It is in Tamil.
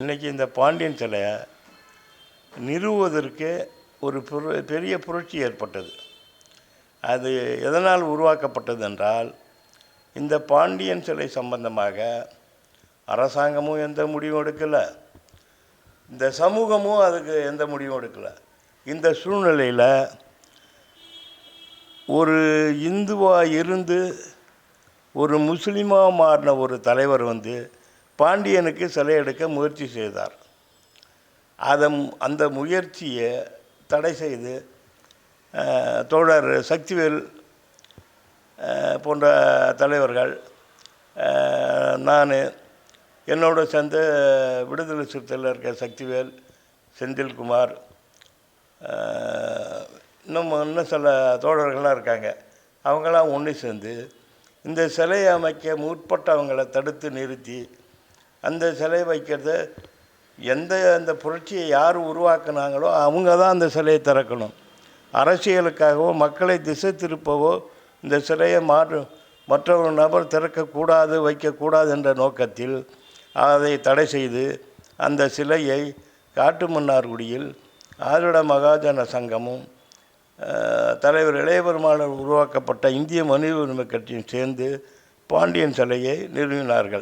இன்றைக்கி இந்த பாண்டியன் சிலையை நிறுவுவதற்கு ஒரு பெரிய புரட்சி ஏற்பட்டது. அது எதனால் உருவாக்கப்பட்டது என்றால், இந்த பாண்டியன் சிலை சம்பந்தமாக அரசாங்கமும் எந்த முடிவும் எடுக்கலை, இந்த சமூகமும் அதுக்கு எந்த முடிவும் எடுக்கலை. இந்த சூழ்நிலையில் ஒரு இந்துவாக இருந்து ஒரு முஸ்லீமாக மாறின ஒரு தலைவர் பாண்டியனுக்கு சிலை எடுக்க முயற்சி செய்தார். அந்த முயற்சியை தடை செய்து தோழர் சக்திவேல் போன்ற தலைவர்கள், நான் என்னோட சேர்ந்து விடுதலை சிறுத்தையில் இருக்க சக்திவேல், செந்தில்குமார், இன்னும் சில தோழர்கள்லாம் இருக்காங்க. அவங்களாம் ஒன்று சேர்ந்து இந்த சிலையை அமைக்க முற்பட்டவங்களை தடுத்து நிறுத்தி, அந்த சிலை வைக்கிறத அந்த புரட்சியை யார் உருவாக்குனாங்களோ அவங்க தான் அந்த சிலையை திறக்கணும். அரசியலுக்காகவோ மக்களை திசை திருப்பவோ இந்த சிலையை மற்றொரு நபர் திறக்கக்கூடாது, வைக்கக்கூடாது என்ற நோக்கத்தில் அதை தடை செய்து அந்த சிலையை காட்டுமன்னார்குடியில் ஆருட மகாஜன சங்கமும் தலைவர் இளையபெருமாள் உருவாக்கப்பட்ட இந்திய மனித உரிமை கட்சியும் சேர்ந்து பாண்டியன் சிலையை நிறுவினார்கள்.